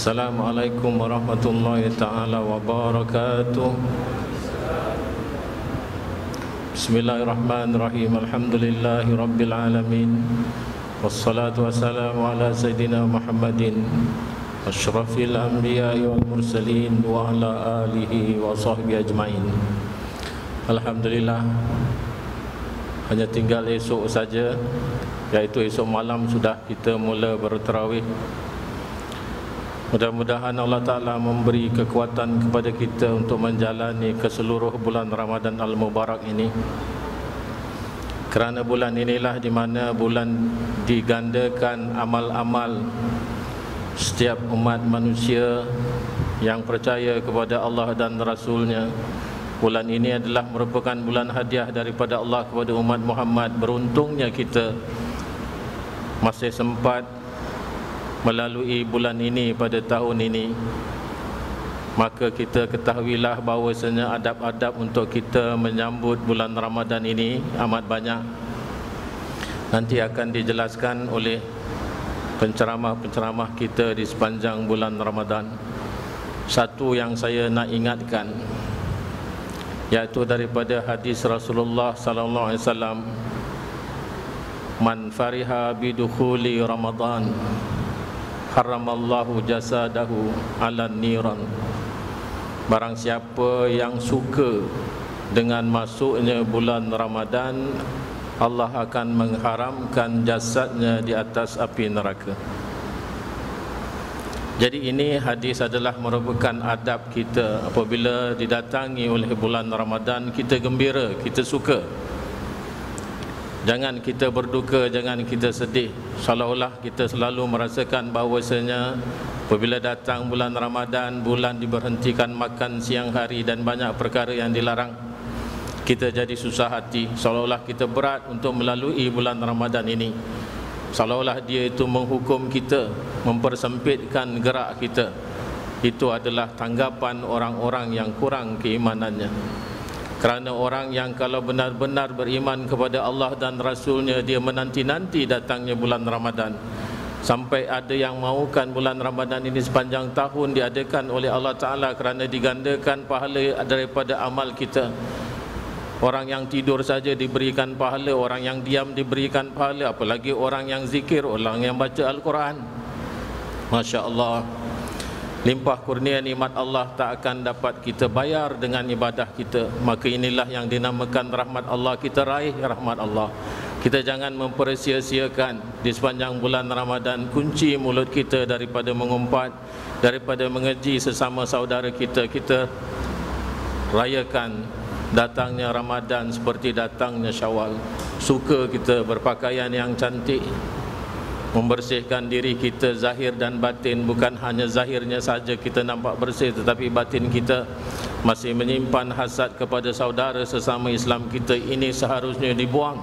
Assalamualaikum warahmatullahi ta'ala wabarakatuh. Bismillahirrahmanirrahim. Alhamdulillahi rabbil alamin. Wassalatu wassalamu ala Sayyidina Muhammadin asyrafil anbiya'i wal mursalin wa ala alihi wa sahbihi ajma'in. Alhamdulillah, hanya tinggal esok saja, yaitu esok malam sudah kita mula bertarawih. Mudah-mudahan Allah Ta'ala memberi kekuatan kepada kita untuk menjalani ke seluruh bulan Ramadan Al-Mubarak ini. Kerana bulan inilah di mana bulan digandakan amal-amal setiap umat manusia yang percaya kepada Allah dan Rasul-Nya. Bulan ini adalah merupakan bulan hadiah daripada Allah kepada umat Muhammad. Beruntungnya kita masih sempat melalui bulan ini pada tahun ini. Maka kita ketahuilah bahawasanya adab-adab untuk kita menyambut bulan Ramadan ini amat banyak. Nanti akan dijelaskan oleh penceramah-penceramah kita di sepanjang bulan Ramadan. Satu yang saya nak ingatkan, yaitu daripada hadis Rasulullah sallallahu alaihi wasallam, man fariha bidukhuli Ramadan haramallahu jasadahu ala niran. Barang siapa yang suka dengan masuknya bulan Ramadan, Allah akan mengharamkan jasadnya di atas api neraka. Jadi ini hadis adalah merupakan adab kita. Apabila didatangi oleh bulan Ramadan, kita gembira, kita suka. Jangan kita berduka, jangan kita sedih, seolah-olah kita selalu merasakan bahawasanya apabila datang bulan Ramadan, bulan diberhentikan makan siang hari dan banyak perkara yang dilarang. Kita jadi susah hati, seolah-olah kita berat untuk melalui bulan Ramadan ini. Seolah-olah dia itu menghukum kita, mempersempitkan gerak kita. Itu adalah tanggapan orang-orang yang kurang keimanannya. Kerana orang yang kalau benar-benar beriman kepada Allah dan Rasul-Nya, dia menanti-nanti datangnya bulan Ramadan. Sampai ada yang mahukan bulan Ramadan ini sepanjang tahun diadakan oleh Allah Ta'ala kerana digandakan pahala daripada amal kita. Orang yang tidur saja diberikan pahala, orang yang diam diberikan pahala, apalagi orang yang zikir, orang yang baca Al-Quran. Masya Allah, limpah kurnia nikmat Allah tak akan dapat kita bayar dengan ibadah kita. Maka inilah yang dinamakan rahmat Allah. Kita raih rahmat Allah. Kita jangan mempersia-siakan di sepanjang bulan Ramadan. Kunci mulut kita daripada mengumpat, daripada mengeji sesama saudara kita. Kita rayakan datangnya Ramadan seperti datangnya Syawal. Suka kita berpakaian yang cantik, membersihkan diri kita zahir dan batin. Bukan hanya zahirnya saja kita nampak bersih, tetapi batin kita masih menyimpan hasad kepada saudara sesama Islam kita. Ini seharusnya dibuang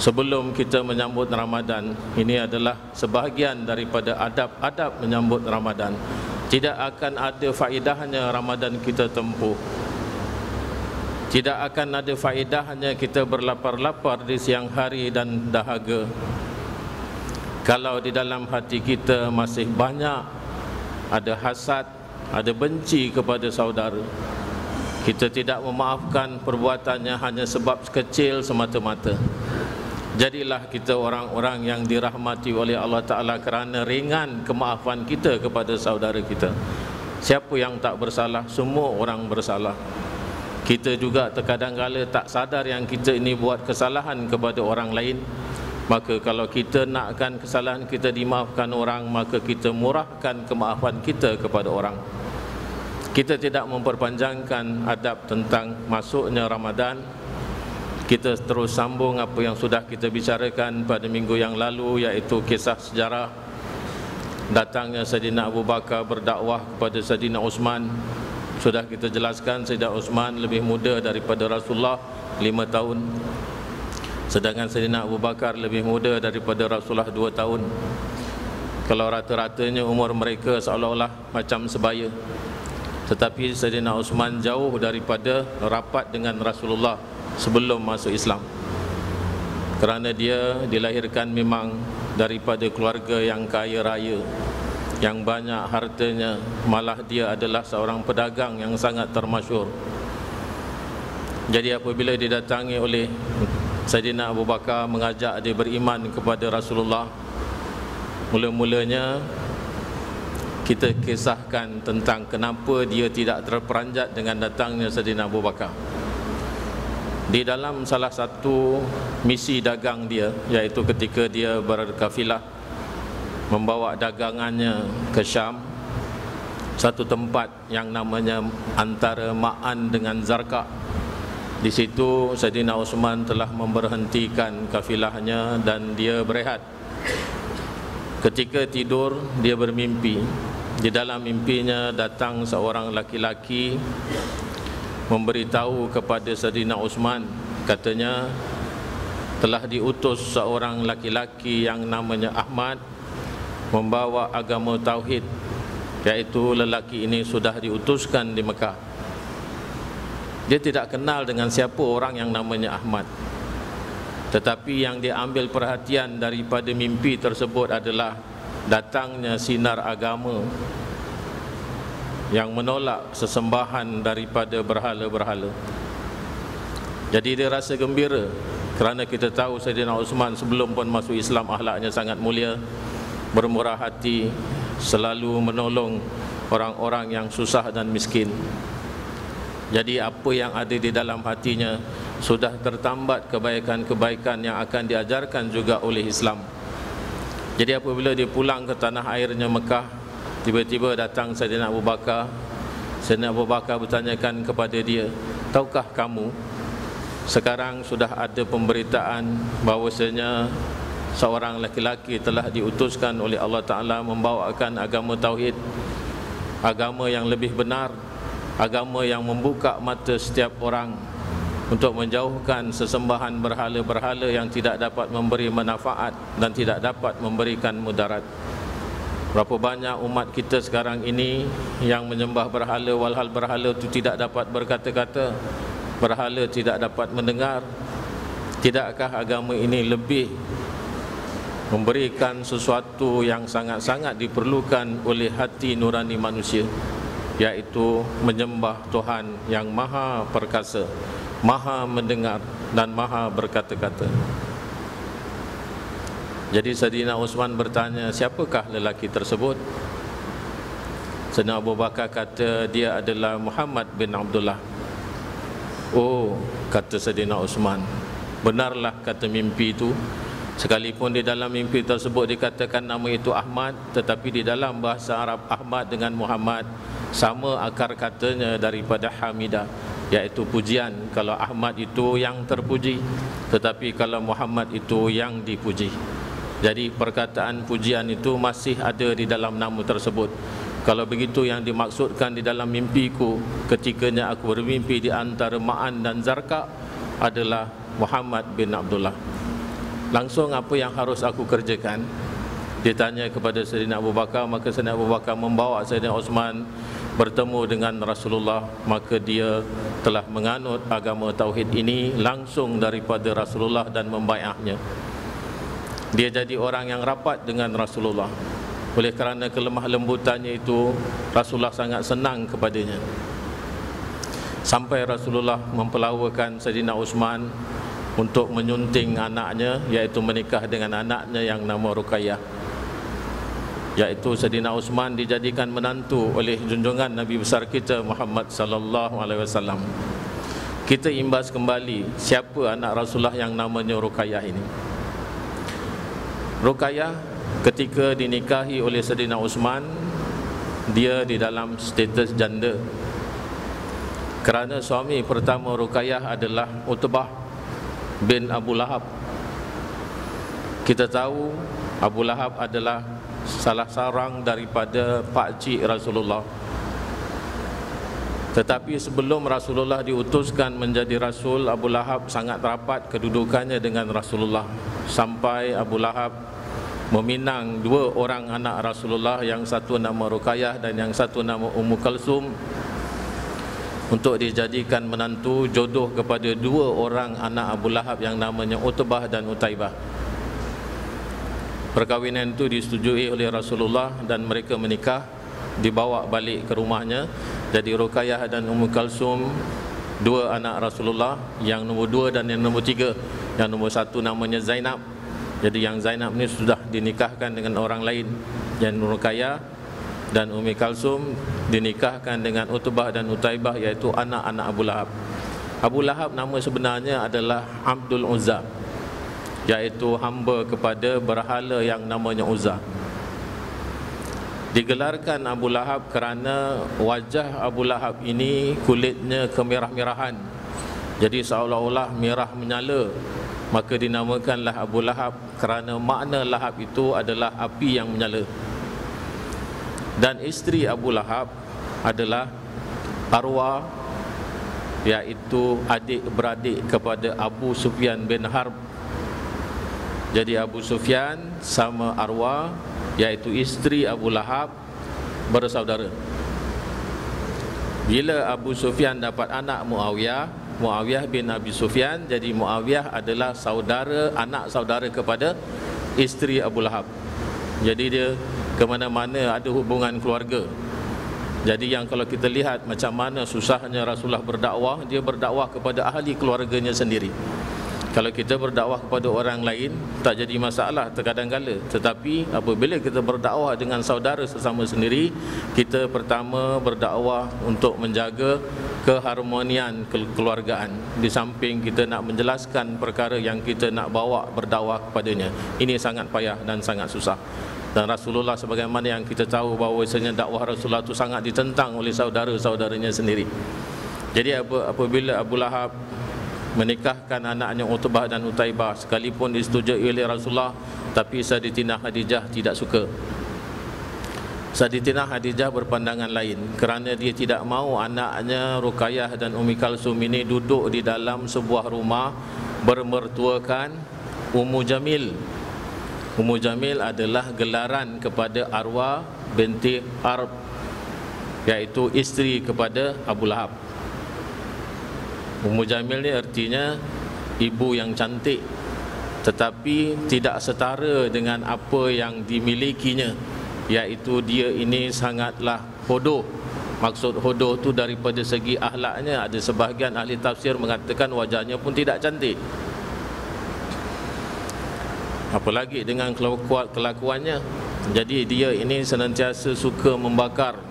sebelum kita menyambut Ramadan. Ini adalah sebahagian daripada adab-adab menyambut Ramadan. Tidak akan ada faedahnya Ramadan kita tempuh. Tidak akan ada faedahnya kita berlapar-lapar di siang hari dan dahaga kalau di dalam hati kita masih banyak ada hasad, ada benci kepada saudara. Kita tidak memaafkan perbuatannya hanya sebab kecil semata-mata. Jadilah kita orang-orang yang dirahmati oleh Allah Ta'ala kerana ringan kemaafan kita kepada saudara kita. Siapa yang tak bersalah? Semua orang bersalah. Kita juga terkadang-kala tak sadar yang kita ini buat kesalahan kepada orang lain. Maka kalau kita nakkan kesalahan kita dimaafkan orang, maka kita murahkan kemaafan kita kepada orang. Kita tidak memperpanjangkan adab tentang masuknya Ramadan. Kita terus sambung apa yang sudah kita bicarakan pada minggu yang lalu, iaitu kisah sejarah datangnya Saidina Abu Bakar berdakwah kepada Saidina Uthman. Sudah kita jelaskan Saidina Uthman lebih muda daripada Rasulullah 5 tahun, sedangkan Saidina Abu Bakar lebih muda daripada Rasulullah 2 tahun. Kalau rata-ratanya umur mereka seolah-olah macam sebaya, tetapi Saidina Uthman jauh daripada rapat dengan Rasulullah sebelum masuk Islam. Kerana dia dilahirkan memang daripada keluarga yang kaya raya. yang banyak hartanya, malah dia adalah seorang pedagang yang sangat termasyhur. Jadi apabila didatangi oleh Sayyidina Abu Bakar mengajak dia beriman kepada Rasulullah, mula-mulanya kita kisahkan tentang kenapa dia tidak terperanjat dengan datangnya Sayyidina Abu Bakar. Di dalam salah satu misi dagang dia, iaitu ketika dia berkafilah membawa dagangannya ke Syam, satu tempat yang namanya antara Ma'an dengan Zarqa. Di situ Sayyidina Uthman telah memberhentikan kafilahnya dan dia berehat. Ketika tidur dia bermimpi. Di dalam mimpinya datang seorang laki-laki memberitahu kepada Sayyidina Uthman, katanya telah diutus seorang laki-laki yang namanya Ahmad membawa agama tauhid, iaitu lelaki ini sudah diutuskan di Mekah. Dia tidak kenal dengan siapa orang yang namanya Ahmad, tetapi yang dia ambil perhatian daripada mimpi tersebut adalah datangnya sinar agama yang menolak sesembahan daripada berhala-berhala. Jadi dia rasa gembira kerana kita tahu Sayyidina Uthman sebelum pun masuk Islam akhlaknya sangat mulia, bermurah hati, selalu menolong orang-orang yang susah dan miskin. Jadi apa yang ada di dalam hatinya sudah tertambat kebaikan-kebaikan yang akan diajarkan juga oleh Islam. Jadi apabila dia pulang ke tanah airnya Mekah, tiba-tiba datang Sayyidina Abu Bakar. Sayyidina Abu Bakar bertanyakan kepada dia, tahukah kamu sekarang sudah ada pemberitaan bahawasanya seorang laki-laki telah diutuskan oleh Allah Ta'ala membawakan agama tauhid, agama yang lebih benar, agama yang membuka mata setiap orang untuk menjauhkan sesembahan berhala-berhala yang tidak dapat memberi manfaat dan tidak dapat memberikan mudarat. Berapa banyak umat kita sekarang ini yang menyembah berhala, walhal berhala itu tidak dapat berkata-kata, berhala tidak dapat mendengar. Tidakkah agama ini lebih memberikan sesuatu yang sangat-sangat diperlukan oleh hati nurani manusia, iaitu menyembah Tuhan yang maha perkasa, maha mendengar dan maha berkata-kata. Jadi Sayyidina Uthman bertanya, siapakah lelaki tersebut? Sayyidina Abu Bakar kata, dia adalah Muhammad bin Abdullah. Oh, kata Sayyidina Uthman, benarlah kata mimpi itu. Sekalipun di dalam mimpi tersebut dikatakan nama itu Ahmad, tetapi di dalam bahasa Arab Ahmad dengan Muhammad sama akar katanya daripada Hamidah, iaitu pujian. Kalau Ahmad itu yang terpuji, tetapi kalau Muhammad itu yang dipuji. Jadi perkataan pujian itu masih ada di dalam nama tersebut. Kalau begitu yang dimaksudkan di dalam mimpiku ketikanya aku bermimpi di antara Ma'an dan Zarqa adalah Muhammad bin Abdullah. Langsung apa yang harus aku kerjakan? Dia tanya kepada Sayyidina Abu Bakar. Maka Sayyidina Abu Bakar membawa Sayyidina Uthman bertemu dengan Rasulullah. Maka dia telah menganut agama tauhid ini langsung daripada Rasulullah dan membaiatnya. Dia jadi orang yang rapat dengan Rasulullah. Oleh kerana kelemah lembutannya itu, Rasulullah sangat senang kepadanya. Sampai Rasulullah mempelawakan Sayyidina Uthman untuk menyunting anaknya, iaitu menikah dengan anaknya yang nama Ruqayyah. Iaitu Sayyidina Uthman dijadikan menantu oleh junjungan Nabi besar kita Muhammad sallallahu alaihi wasallam. Kita imbas kembali siapa anak Rasulullah yang namanya Ruqayyah ini. Ruqayyah ketika dinikahi oleh Sayyidina Uthman, dia di dalam status janda. Kerana suami pertama Ruqayyah adalah Utbah bin Abu Lahab. Kita tahu Abu Lahab adalah salah seorang daripada pakcik Rasulullah. Tetapi sebelum Rasulullah diutuskan menjadi Rasul, Abu Lahab sangat rapat kedudukannya dengan Rasulullah, sampai Abu Lahab meminang dua orang anak Rasulullah, yang satu nama Ruqayyah dan yang satu nama Ummu Kalsum, untuk dijadikan menantu jodoh kepada dua orang anak Abu Lahab yang namanya Utbah dan Utaibah. Perkahwinan itu disetujui oleh Rasulullah dan mereka menikah, dibawa balik ke rumahnya. Jadi Ruqayyah dan Ummu Kalsum, dua anak Rasulullah, yang nombor 2 dan yang nombor 3. Yang nombor 1 namanya Zainab. Jadi yang Zainab ni sudah dinikahkan dengan orang lain. Yang Ruqayyah dan Ummu Kalsum dinikahkan dengan Utbah dan Utaibah, iaitu anak-anak Abu Lahab. Abu Lahab nama sebenarnya adalah Abdul Uzza, iaitu hamba kepada berhala yang namanya Uzza. Digelarkan Abu Lahab kerana wajah Abu Lahab ini kulitnya kemerah-merahan, jadi seolah-olah merah menyala, maka dinamakanlah Abu Lahab kerana makna lahab itu adalah api yang menyala. Dan isteri Abu Lahab adalah Arwah, iaitu adik-beradik kepada Abu Sufyan bin Harb. Jadi Abu Sufyan sama Arwah, iaitu isteri Abu Lahab, bersaudara. Bila Abu Sufyan dapat anak Muawiyah bin Abi Sufyan, jadi Muawiyah adalah anak saudara kepada isteri Abu Lahab. Jadi dia ke mana-mana ada hubungan keluarga. Jadi yang kalau kita lihat macam mana susahnya Rasulullah berdakwah, dia berdakwah kepada ahli keluarganya sendiri. Kalau kita berdakwah kepada orang lain tak jadi masalah terkadang-kala, tetapi apabila kita berdakwah dengan saudara sesama sendiri, kita pertama berdakwah untuk menjaga keharmonian kekeluargaan, di samping kita nak menjelaskan perkara yang kita nak bawa berdakwah kepadanya. Ini sangat payah dan sangat susah. Dan Rasulullah sebagaimana yang kita tahu bahawasanya dakwah Rasulullah itu sangat ditentang oleh saudara-saudaranya sendiri. Jadi apabila Abu Lahab menikahkan anaknya Utbah dan Utaibah, sekalipun disetujui oleh Rasulullah, tapi Sayyidatina Khadijah tidak suka. Sayyidatina Khadijah berpandangan lain, kerana dia tidak mahu anaknya Ruqayyah dan Ummu Kalsum ini duduk di dalam sebuah rumah bermertuakan Ummu Jamil. Ummu Jamil adalah gelaran kepada Arwah binti Harb, iaitu isteri kepada Abu Lahab. Ummu Jamil ni artinya ibu yang cantik, tetapi tidak setara dengan apa yang dimilikinya, iaitu dia ini sangatlah hodoh. Maksud hodoh tu daripada segi akhlaknya, ada sebahagian ahli tafsir mengatakan wajahnya pun tidak cantik, apalagi dengan kelakuannya. Jadi dia ini senantiasa suka membakar,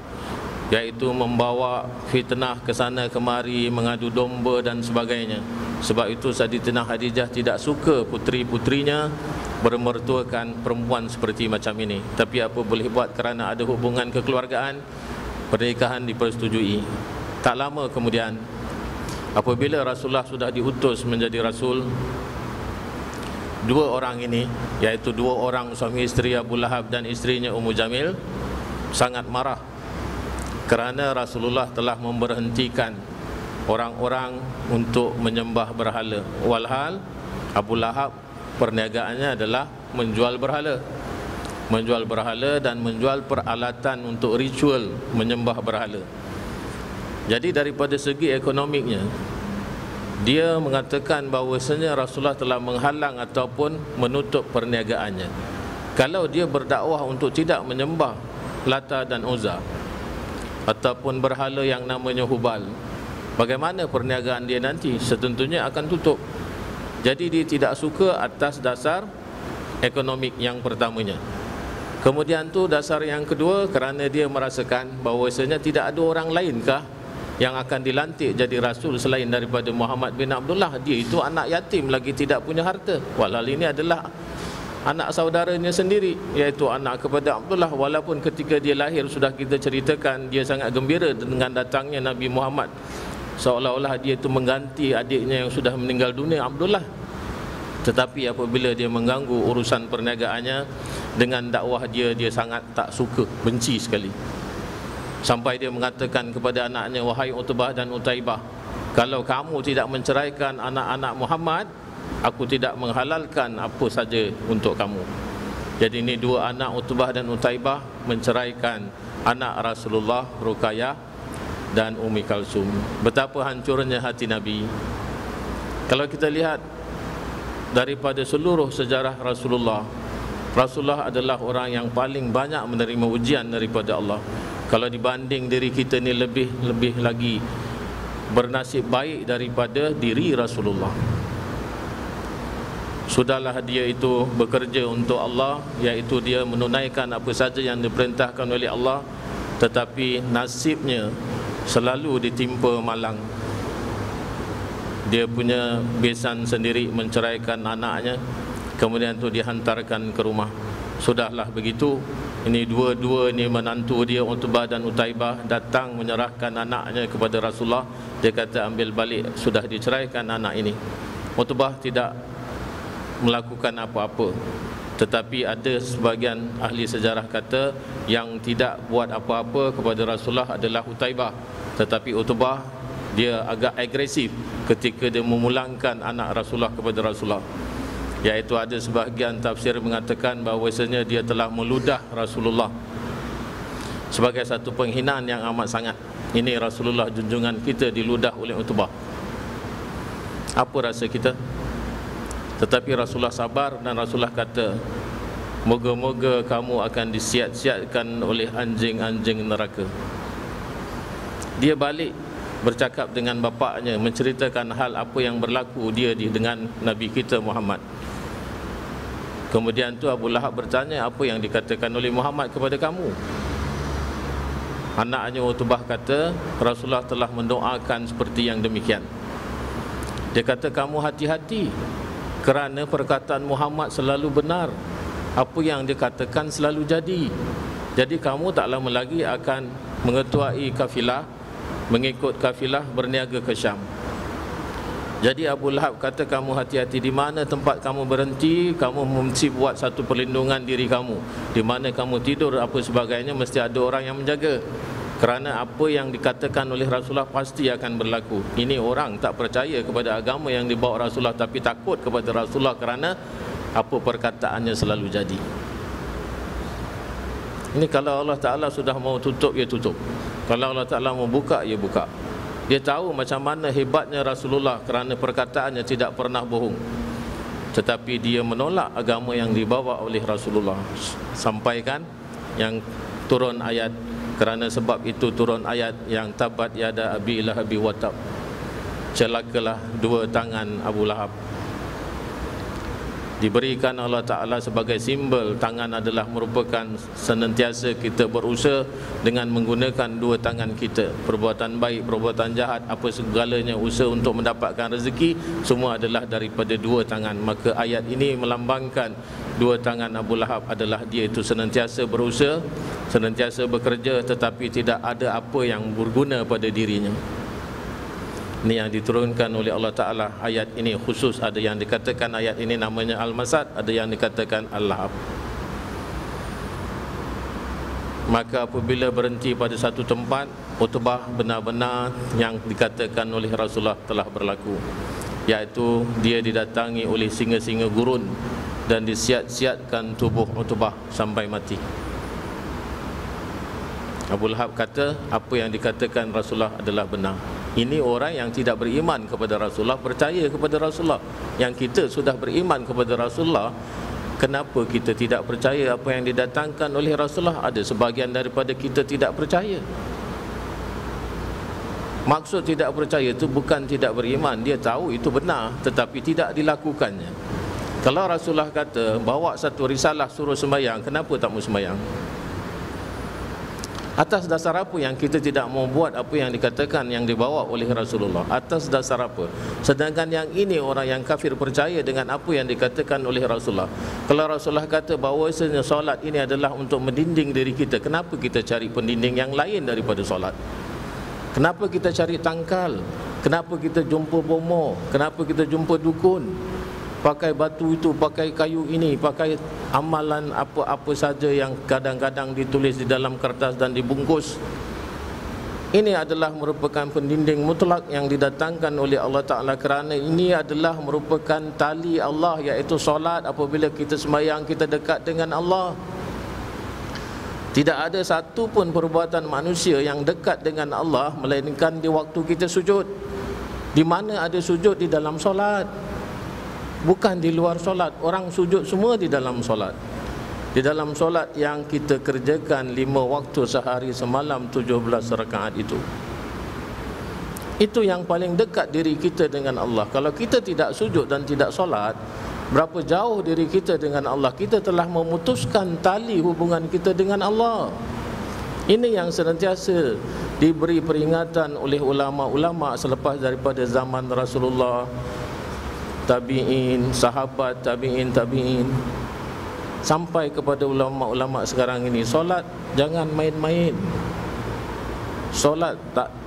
iaitu membawa fitnah ke sana kemari, mengadu domba dan sebagainya. Sebab itu Sayyidatina Khadijah tidak suka puteri-puterinya bermertuakan perempuan seperti macam ini. Tapi apa boleh buat, kerana ada hubungan kekeluargaan, pernikahan dipersetujui. Tak lama kemudian, apabila Rasulullah sudah diutus menjadi Rasul, dua orang ini, iaitu dua orang suami isteri Abu Lahab dan isterinya Ummu Jamil, sangat marah kerana Rasulullah telah memberhentikan orang-orang untuk menyembah berhala. Walhal Abu Lahab perniagaannya adalah menjual berhala dan menjual peralatan untuk ritual menyembah berhala. Jadi daripada segi ekonomiknya, dia mengatakan bahawasanya Rasulullah telah menghalang ataupun menutup perniagaannya. Kalau dia berdakwah untuk tidak menyembah Lata dan Uzza ataupun berhala yang namanya Hubal, bagaimana perniagaan dia nanti? Setentunya akan tutup. Jadi dia tidak suka atas dasar ekonomik yang pertamanya. Kemudian tu dasar yang kedua, kerana dia merasakan bahawasanya tidak ada orang lainkah yang akan dilantik jadi Rasul selain daripada Muhammad bin Abdullah. Dia itu anak yatim lagi, tidak punya harta. Walhal ini adalah anak saudaranya sendiri, iaitu anak kepada Abdullah. Walaupun ketika dia lahir sudah kita ceritakan dia sangat gembira dengan datangnya Nabi Muhammad, seolah-olah dia itu mengganti adiknya yang sudah meninggal dunia, Abdullah. Tetapi apabila dia mengganggu urusan perniagaannya dengan dakwah dia sangat tak suka, benci sekali. Sampai dia mengatakan kepada anaknya, wahai Utbah dan Utaibah, kalau kamu tidak menceraikan anak-anak Muhammad, aku tidak menghalalkan apa saja untuk kamu. Jadi ini dua anak Utbah dan Utaibah menceraikan anak Rasulullah, Ruqayyah dan Ummu Kalsum. Betapa hancurnya hati Nabi. Kalau kita lihat daripada seluruh sejarah Rasulullah, Rasulullah adalah orang yang paling banyak menerima ujian daripada Allah. Kalau dibanding diri kita ni lebih lagi bernasib baik daripada diri Rasulullah. Sudahlah dia itu bekerja untuk Allah, iaitu dia menunaikan apa saja yang diperintahkan oleh Allah, tetapi nasibnya selalu ditimpa malang. Dia punya besan sendiri menceraikan anaknya, kemudian tu dihantarkan ke rumah. Sudahlah begitu, ini dua-dua ni menantu dia, Utbah dan Utaibah, datang menyerahkan anaknya kepada Rasulullah. Dia kata ambil balik, sudah diceraikan anak ini. Utbah tidak melakukan apa-apa, tetapi ada sebagian ahli sejarah kata yang tidak buat apa-apa kepada Rasulullah adalah Utaibah, tetapi Utbah dia agak agresif ketika dia memulangkan anak Rasulullah kepada Rasulullah. Iaitu ada sebahagian tafsir mengatakan bahawasanya dia telah meludah Rasulullah sebagai satu penghinaan yang amat sangat. Ini Rasulullah junjungan kita diludah oleh Utbah. Apa rasa kita? Tetapi Rasulullah sabar dan Rasulullah kata, moga-moga kamu akan disiat-siatkan oleh anjing-anjing neraka. Dia balik bercakap dengan bapaknya, menceritakan hal apa yang berlaku dia dengan Nabi kita Muhammad. Kemudian tu Abu Lahab bertanya, apa yang dikatakan oleh Muhammad kepada kamu? Anaknya Utbah kata, Rasulullah telah mendoakan seperti yang demikian. Dia kata, kamu hati-hati, kerana perkataan Muhammad selalu benar. Apa yang dia katakan selalu jadi. Jadi kamu tak lama lagi akan mengetuai kafilah, mengikut kafilah berniaga ke Syam. Jadi Abu Lahab kata, kamu hati-hati, di mana tempat kamu berhenti, kamu mesti buat satu perlindungan diri kamu. Di mana kamu tidur apa sebagainya, mesti ada orang yang menjaga. Kerana apa yang dikatakan oleh Rasulullah pasti akan berlaku. Ini orang tak percaya kepada agama yang dibawa Rasulullah, tapi takut kepada Rasulullah kerana apa perkataannya selalu jadi. Ini kalau Allah Ta'ala sudah mau tutup, ya tutup. Kalau Allah Ta'ala mau buka, ya buka. Dia tahu macam mana hebatnya Rasulullah kerana perkataannya tidak pernah bohong. Tetapi dia menolak agama yang dibawa oleh Rasulullah. Sampaikan yang turun ayat. Kerana sebab itu turun ayat yang tabat yada abi lahabi watab. Celakalah dua tangan Abu Lahab. Diberikan Allah Ta'ala sebagai simbol tangan adalah merupakan senantiasa kita berusaha dengan menggunakan dua tangan kita. Perbuatan baik, perbuatan jahat, apa segalanya, usaha untuk mendapatkan rezeki, semua adalah daripada dua tangan. Maka ayat ini melambangkan dua tangan Abu Lahab adalah dia itu senantiasa berusaha, senantiasa bekerja, tetapi tidak ada apa yang berguna pada dirinya. Ini yang diturunkan oleh Allah Ta'ala. Ayat ini khusus, ada yang dikatakan ayat ini namanya Al-Masad, ada yang dikatakan Al-Lahab. Maka apabila berhenti pada satu tempat, Utbah benar-benar yang dikatakan oleh Rasulullah telah berlaku, iaitu dia didatangi oleh singa-singa gurun dan disiat-siatkan tubuh Utbah sampai mati. Abu Lahab kata apa yang dikatakan Rasulullah adalah benar. Ini orang yang tidak beriman kepada Rasulullah percaya kepada Rasulullah. Yang kita sudah beriman kepada Rasulullah, kenapa kita tidak percaya apa yang didatangkan oleh Rasulullah? Ada sebahagian daripada kita tidak percaya. Maksud tidak percaya itu bukan tidak beriman. Dia tahu itu benar tetapi tidak dilakukannya. Kalau Rasulullah kata bawa satu risalah suruh sembahyang, kenapa tak mau sembahyang? Atas dasar apa yang kita tidak mau buat apa yang dikatakan yang dibawa oleh Rasulullah? Atas dasar apa? Sedangkan yang ini orang yang kafir percaya dengan apa yang dikatakan oleh Rasulullah. Kalau Rasulullah kata bahawasanya solat ini adalah untuk mendinding diri kita, kenapa kita cari pendinding yang lain daripada solat? Kenapa kita cari tangkal? Kenapa kita jumpa bomo? Kenapa kita jumpa dukun? Pakai batu itu, pakai kayu ini, pakai amalan apa-apa saja yang kadang-kadang ditulis di dalam kertas dan dibungkus. Ini adalah merupakan pendinding mutlak yang didatangkan oleh Allah Ta'ala, kerana ini adalah merupakan tali Allah, iaitu solat. Apabila kita sembahyang, kita dekat dengan Allah. Tidak ada satu pun perbuatan manusia yang dekat dengan Allah melainkan di waktu kita sujud. Di mana ada sujud? Di dalam solat, bukan di luar solat. Orang sujud semua di dalam solat. Di dalam solat yang kita kerjakan 5 waktu sehari semalam 17 rakaat itu yang paling dekat diri kita dengan Allah. Kalau kita tidak sujud dan tidak solat, berapa jauh diri kita dengan Allah? Kita telah memutuskan tali hubungan kita dengan Allah. Ini yang senantiasa diberi peringatan oleh ulama-ulama selepas daripada zaman Rasulullah, tabi'in, sahabat, tabi'in, sampai kepada ulama-ulama sekarang ini. Solat jangan main-main. Solat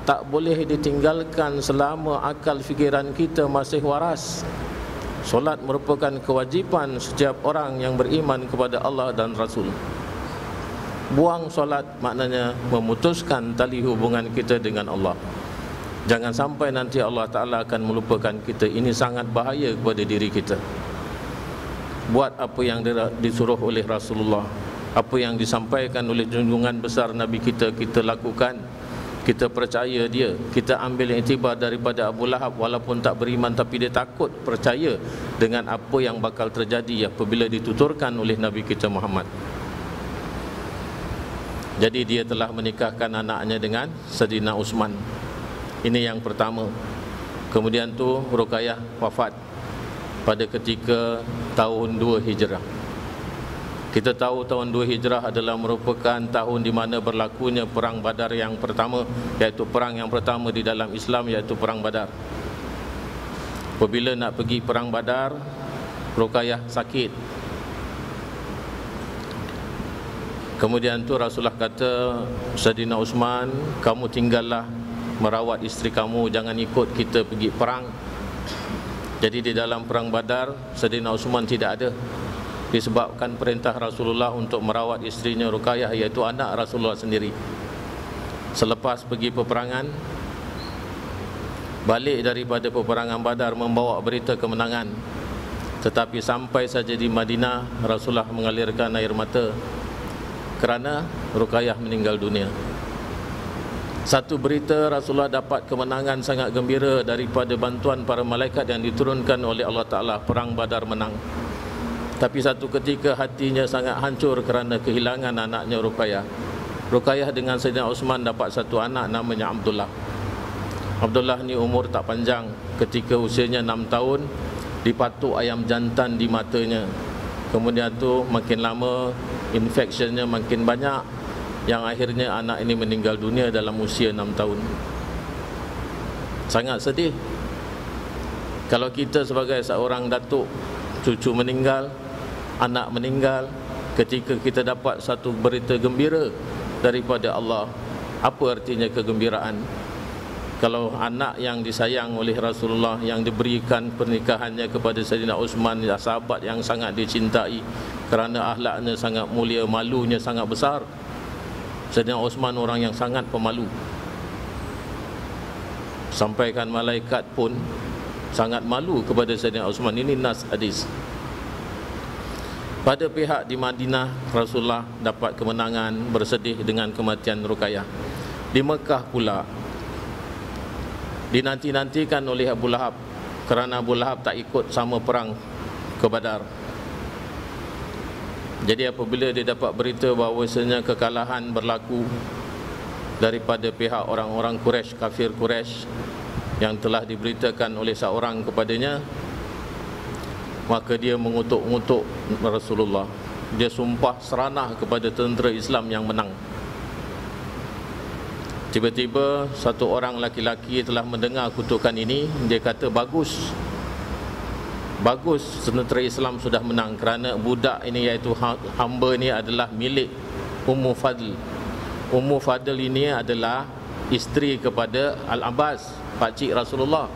tak boleh ditinggalkan selama akal fikiran kita masih waras. Solat merupakan kewajipan setiap orang yang beriman kepada Allah dan Rasul. Buang solat maknanya memutuskan tali hubungan kita dengan Allah. Jangan sampai nanti Allah Ta'ala akan melupakan kita. Ini sangat bahaya kepada diri kita. Buat apa yang disuruh oleh Rasulullah, apa yang disampaikan oleh junjungan besar Nabi kita, kita lakukan. Kita percaya dia. Kita ambil iktibar daripada Abu Lahab, walaupun tak beriman tapi dia takut percaya dengan apa yang bakal terjadi apabila dituturkan oleh Nabi kita Muhammad. Jadi dia telah menikahkan anaknya dengan Sayyidina Uthman. Ini yang pertama. Kemudian tu Ruqayyah wafat pada ketika tahun 2 Hijrah. Kita tahu tahun 2 Hijrah adalah merupakan tahun di mana berlakunya perang Badar yang pertama, iaitu perang yang pertama di dalam Islam, iaitu perang Badar. Apabila nak pergi perang Badar, Ruqayyah sakit. Kemudian tu Rasulullah kata, Sayyidina Uthman, kamu tinggallah merawat isteri kamu, jangan ikut kita pergi perang. Jadi di dalam perang Badar, Sayyidina Uthman tidak ada, disebabkan perintah Rasulullah untuk merawat isterinya Ruqayyah, iaitu anak Rasulullah sendiri. Selepas pergi peperangan, balik daripada peperangan Badar membawa berita kemenangan, tetapi sampai saja di Madinah Rasulullah mengalirkan air mata kerana Ruqayyah meninggal dunia. Satu berita Rasulullah dapat kemenangan sangat gembira daripada bantuan para malaikat yang diturunkan oleh Allah Ta'ala, perang Badar menang. Tapi satu ketika hatinya sangat hancur kerana kehilangan anaknya Ruqayyah. Ruqayyah dengan Sayyidina Uthman dapat satu anak namanya Abdullah. Abdullah ni umur tak panjang, ketika usianya 6 tahun dipatuk ayam jantan di matanya. Kemudian tu makin lama infectionnya makin banyak, yang akhirnya anak ini meninggal dunia dalam usia 6 tahun. Sangat sedih. Kalau kita sebagai seorang datuk, cucu meninggal, anak meninggal, ketika kita dapat satu berita gembira daripada Allah, apa artinya kegembiraan? Kalau anak yang disayang oleh Rasulullah, yang diberikan pernikahannya kepada Sayyidina Uthman, sahabat yang sangat dicintai kerana akhlaknya sangat mulia, malunya sangat besar. Sayyidina Uthman orang yang sangat pemalu. Sampaikan malaikat pun sangat malu kepada Sayyidina Uthman. Ini nas hadis. Pada pihak di Madinah, Rasulullah dapat kemenangan, bersedih dengan kematian Ruqayyah. Di Mekah pula dinanti-nantikan oleh Abu Lahab, kerana Abu Lahab tak ikut sama perang ke Badar. Jadi apabila dia dapat berita bahawasanya kekalahan berlaku daripada pihak orang-orang Quraisy, kafir Quraisy, yang telah diberitakan oleh seorang kepadanya, maka dia mengutuk-ngutuk Rasulullah. Dia sumpah seranah kepada tentera Islam yang menang. Tiba-tiba satu orang laki-laki telah mendengar kutukan ini. Dia kata, bagus tentera Islam sudah menang, kerana budak ini, iaitu hamba ini adalah milik Ummu Fadl. Ummu Fadl ini adalah isteri kepada Al-Abbas, pakcik Rasulullah.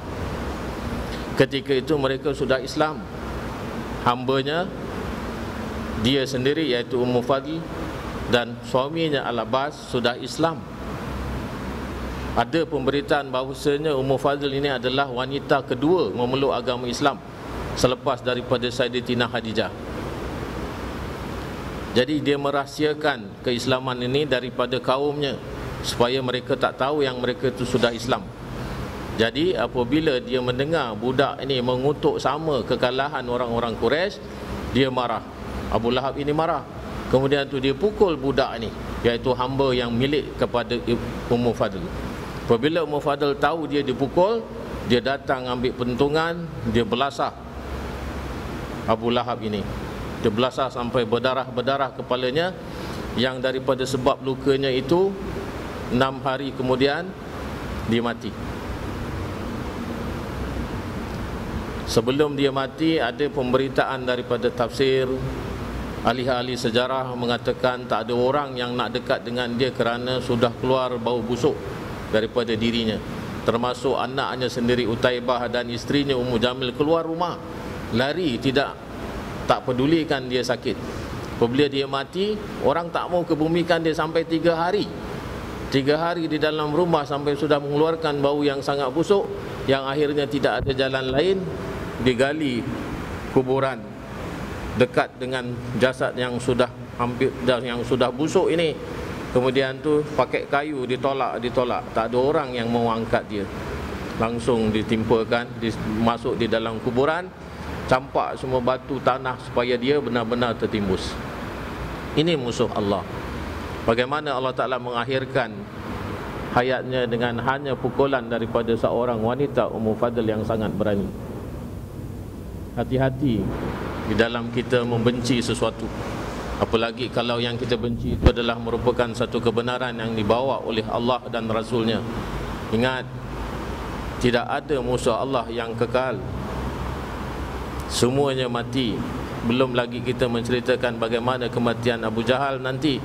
Ketika itu mereka sudah Islam. Hambanya dia sendiri, iaitu Ummu Fadl, dan suaminya Al-Abbas sudah Islam. Ada pemberitaan bahawasanya Ummu Fadl ini adalah wanita kedua memeluk agama Islam selepas daripada Sayyidatina Khadijah. Jadi dia merahsiakan keislaman ini daripada kaumnya, supaya mereka tak tahu yang mereka itu sudah Islam. Jadi apabila dia mendengar budak ini mengutuk sama kekalahan orang-orang Quraisy, dia marah. Abu Lahab ini marah. Kemudian tu dia pukul budak ni, iaitu hamba yang milik kepada Ummu Fadl. Apabila Ummu Fadl tahu dia dipukul, dia datang ambil pentungan, dia belasah Abu Lahab ini. Dia belasah sampai berdarah-berdarah kepalanya, yang daripada sebab lukanya itu 6 hari kemudian dia mati. Sebelum dia mati, ada pemberitaan daripada tafsir, ahli-ahli sejarah mengatakan tak ada orang yang nak dekat dengan dia kerana sudah keluar bau busuk daripada dirinya, termasuk anaknya sendiri Utaibah dan isterinya Ummu Jamil keluar rumah, lari, tak pedulikan dia sakit. Apabila dia mati, orang tak mau kebumikan dia sampai 3 hari. 3 hari di dalam rumah sampai sudah mengeluarkan bau yang sangat busuk, yang akhirnya tidak ada jalan lain, digali kuburan dekat dengan jasad yang sudah busuk ini. Kemudian tu pakai kayu ditolak, tak ada orang yang mau angkat dia. Langsung ditimpakan, masuk di dalam kuburan, campak semua batu tanah supaya dia benar-benar tertimbus. Ini musuh Allah. Bagaimana Allah Ta'ala mengakhirkan hayatnya dengan hanya pukulan daripada seorang wanita, Ummu Fadl, yang sangat berani. Hati-hati di dalam kita membenci sesuatu, apalagi kalau yang kita benci itu adalah merupakan satu kebenaran yang dibawa oleh Allah dan Rasulnya. Ingat, tidak ada musuh Allah yang kekal, semuanya mati. Belum lagi kita menceritakan bagaimana kematian Abu Jahal nanti,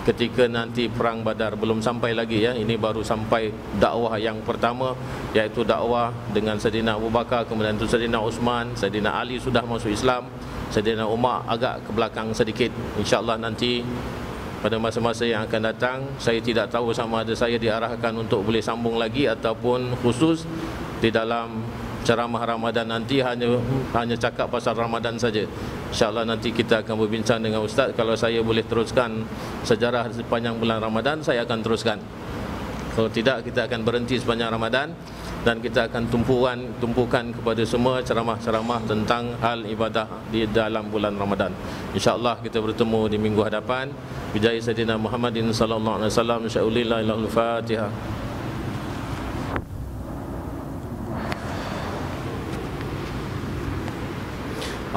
ketika nanti perang Badar. Belum sampai lagi ya, ini baru sampai dakwah yang pertama, iaitu dakwah dengan Saidina Abu Bakar, kemudian itu Saidina Uthman, Saidina Ali sudah masuk Islam, Saidina Umar agak ke belakang sedikit. InsyaAllah nanti pada masa-masa yang akan datang, saya tidak tahu sama ada saya diarahkan untuk boleh sambung lagi ataupun khusus di dalam ceramah Ramadan nanti hanya cakap pasal Ramadan saja. InsyaAllah nanti kita akan berbincang dengan Ustaz. Kalau saya boleh teruskan sejarah sepanjang bulan Ramadan, saya akan teruskan. Kalau tidak, kita akan berhenti sepanjang Ramadan dan kita akan tumpukan kepada semua ceramah-ceramah tentang hal ibadah di dalam bulan Ramadan. InsyaAllah kita bertemu di minggu hadapan. Bijai Sayyidina Muhammadin sallallahu alaihi wasallam. Insya'ulillah ilahul Fatihah.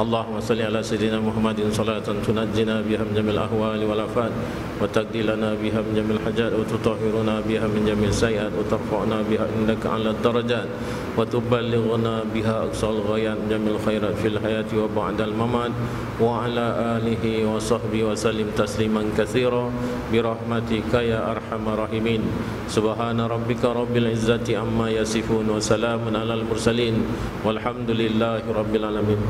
Allahumma salli ala Sayyidina Muhammadin salatan tunajjina biha min jamil ahwali wal afat wa taqdi lana biha min jamil hajat wa tutahhiruna biha min jamil sayyi'at wa tarfa'na biha indaka 'ala darajat wa tuballighuna biha aqsal ghayat min jamil khairat fil hayati wa ba'dal mamat wa ala alihi wa sahbihi wa sallim tasliman katsira bi rahmatika ya arhamar rahimin. Subhana rabbika rabbil izzati amma yasifun wa salamun alal mursalin walhamdulillahi rabbil alamin.